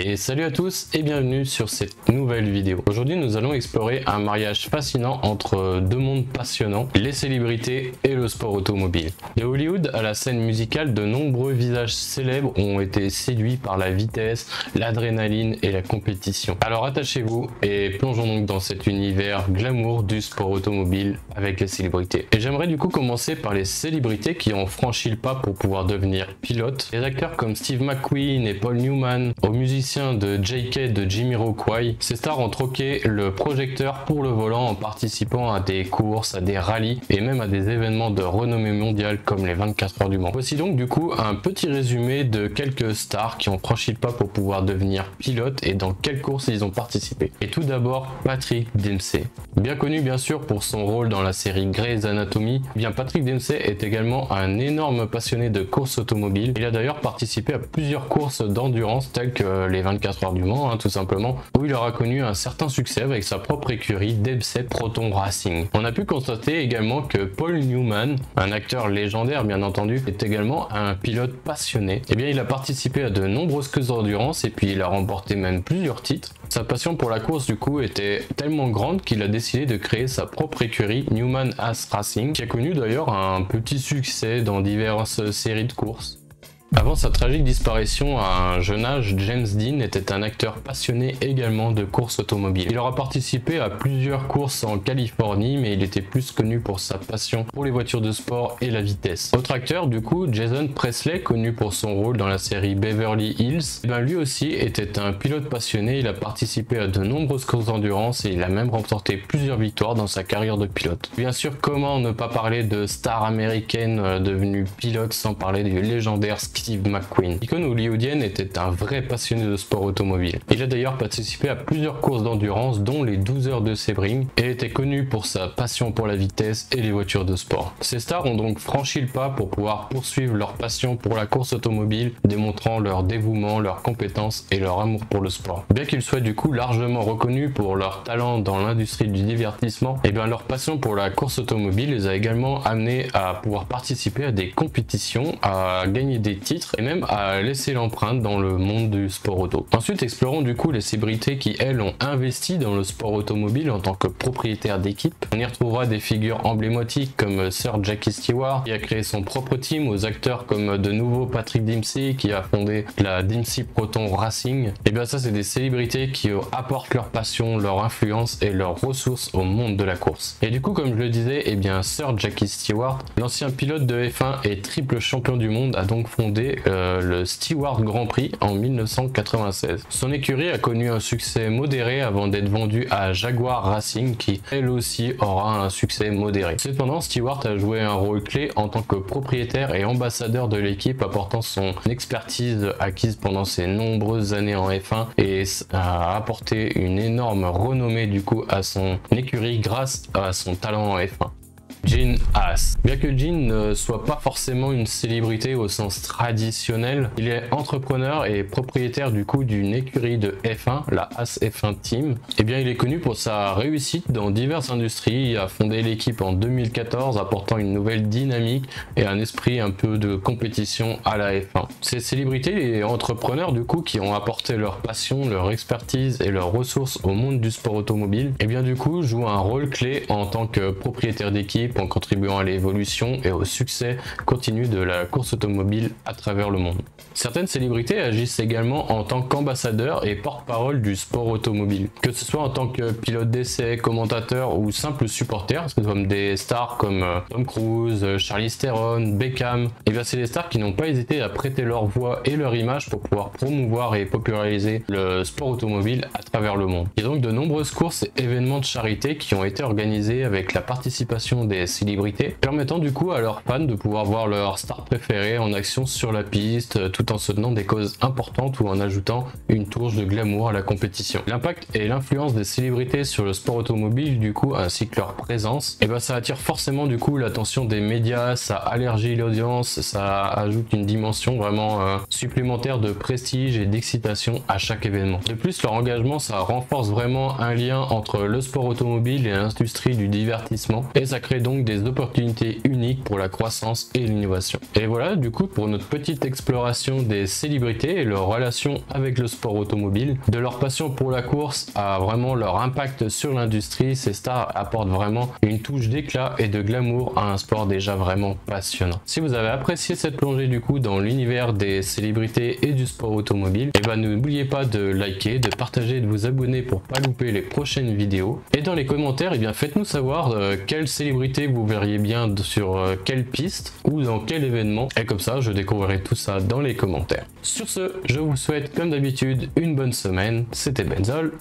Et salut à tous et bienvenue sur cette nouvelle vidéo. Aujourd'hui nous allons explorer un mariage fascinant entre deux mondes passionnants, les célébrités et le sport automobile. De Hollywood à la scène musicale, de nombreux visages célèbres ont été séduits par la vitesse, l'adrénaline et la compétition. Alors attachez-vous et plongeons donc dans cet univers glamour du sport automobile avec les célébrités. Et j'aimerais du coup commencer par les célébrités qui ont franchi le pas pour pouvoir devenir pilotes. Les acteurs comme Steve McQueen et Paul Newman, aux musiciens de JK de Jamiroquai, ces stars ont troqué le projecteur pour le volant en participant à des courses, à des rallyes et même à des événements de renommée mondiale comme les 24 heures du Mans. Voici donc du coup un petit résumé de quelques stars qui ont franchi le pas pour pouvoir devenir pilotes et dans quelles courses ils ont participé. Et tout d'abord Patrick Dempsey. Bien connu bien sûr pour son rôle dans la série Grey's Anatomy, bien Patrick Dempsey est également un énorme passionné de course automobile. Il a d'ailleurs participé à plusieurs courses d'endurance telles que les 24 heures du Mans, tout simplement, où il aura connu un certain succès avec sa propre écurie Dempsey Proton Racing. On a pu constater également que Paul Newman, un acteur légendaire bien entendu, est également un pilote passionné. Et bien il a participé à de nombreuses courses d'endurance et puis il a remporté même plusieurs titres. Sa passion pour la course du coup était tellement grande qu'il a décidé de créer sa propre écurie Newman Haas Racing, qui a connu d'ailleurs un petit succès dans diverses séries de courses. Avant sa tragique disparition à un jeune âge, James Dean était un acteur passionné également de course automobile. Il aura participé à plusieurs courses en Californie, mais il était plus connu pour sa passion pour les voitures de sport et la vitesse. Autre acteur, du coup, Jason Presley, connu pour son rôle dans la série Beverly Hills, lui aussi était un pilote passionné. Il a participé à de nombreuses courses d'endurance et il a même remporté plusieurs victoires dans sa carrière de pilote. Bien sûr, comment ne pas parler de stars américaines devenues pilotes sans parler du légendaire Steve McQueen. L'icône hollywoodienne était un vrai passionné de sport automobile. Il a d'ailleurs participé à plusieurs courses d'endurance dont les 12 heures de Sebring et était connu pour sa passion pour la vitesse et les voitures de sport. Ces stars ont donc franchi le pas pour pouvoir poursuivre leur passion pour la course automobile, démontrant leur dévouement, leur compétence et leur amour pour le sport. Bien qu'ils soient du coup largement reconnus pour leur talent dans l'industrie du divertissement, et bien leur passion pour la course automobile les a également amenés à pouvoir participer à des compétitions, à gagner des titres et même à laisser l'empreinte dans le monde du sport auto. Ensuite, explorons du coup les célébrités qui elles ont investi dans le sport automobile en tant que propriétaires d'équipe. On y retrouvera des figures emblématiques comme Sir Jackie Stewart qui a créé son propre team, aux acteurs comme de nouveau Patrick Dempsey qui a fondé la Dempsey Proton Racing. Et bien ça c'est des célébrités qui apportent leur passion, leur influence et leurs ressources au monde de la course. Et du coup comme je le disais, et bien Sir Jackie Stewart, l'ancien pilote de F1 et triple champion du monde, a donc fondé le Stewart Grand Prix en 1996. Son écurie a connu un succès modéré avant d'être vendue à Jaguar Racing qui elle aussi aura un succès modéré. Cependant, Stewart a joué un rôle clé en tant que propriétaire et ambassadeur de l'équipe, apportant son expertise acquise pendant ses nombreuses années en F1 et a apporté une énorme renommée du coup à son écurie grâce à son talent en F1. Gene Haas. Bien que Gene ne soit pas forcément une célébrité au sens traditionnel, il est entrepreneur et propriétaire du coup d'une écurie de F1, la Haas F1 Team. Et bien il est connu pour sa réussite dans diverses industries. Il a fondé l'équipe en 2014, apportant une nouvelle dynamique et un esprit un peu de compétition à la F1. Ces célébrités et entrepreneurs du coup qui ont apporté leur passion, leur expertise et leurs ressources au monde du sport automobile, et bien du coup jouent un rôle clé en tant que propriétaire d'équipe, en contribuant à l'évolution et au succès continu de la course automobile à travers le monde. Certaines célébrités agissent également en tant qu'ambassadeurs et porte-parole du sport automobile, que ce soit en tant que pilote d'essai, commentateur ou simple supporter, comme des stars comme Tom Cruise, Charlize Theron, Beckham. Et bien c'est des stars qui n'ont pas hésité à prêter leur voix et leur image pour pouvoir promouvoir et populariser le sport automobile à travers le monde. Il y a donc de nombreuses courses et événements de charité qui ont été organisés avec la participation des célébrités, permettant du coup à leurs fans de pouvoir voir leur star préférée en action sur la piste, tout en soutenant des causes importantes ou en ajoutant une touche de glamour à la compétition. L'impact et l'influence des célébrités sur le sport automobile du coup, ainsi que leur présence, et ben ça attire forcément du coup l'attention des médias, ça allergit l'audience, ça ajoute une dimension vraiment supplémentaire de prestige et d'excitation à chaque événement. De plus, leur engagement ça renforce vraiment un lien entre le sport automobile et l'industrie du divertissement et ça crée donc donc des opportunités uniques pour la croissance et l'innovation. Et voilà du coup pour notre petite exploration des célébrités et leur relation avec le sport automobile. De leur passion pour la course à vraiment leur impact sur l'industrie, ces stars apportent vraiment une touche d'éclat et de glamour à un sport déjà vraiment passionnant. Si vous avez apprécié cette plongée du coup dans l'univers des célébrités et du sport automobile, et ben n'oubliez pas de liker, de partager et de vous abonner pour pas louper les prochaines vidéos. Et dans les commentaires, et bien faites-nous savoir quelle célébrité vous verriez bien sur quelle piste ou dans quel événement, et comme ça je découvrirai tout ça dans les commentaires. Sur ce, je vous souhaite comme d'habitude une bonne semaine. C'était Benzol.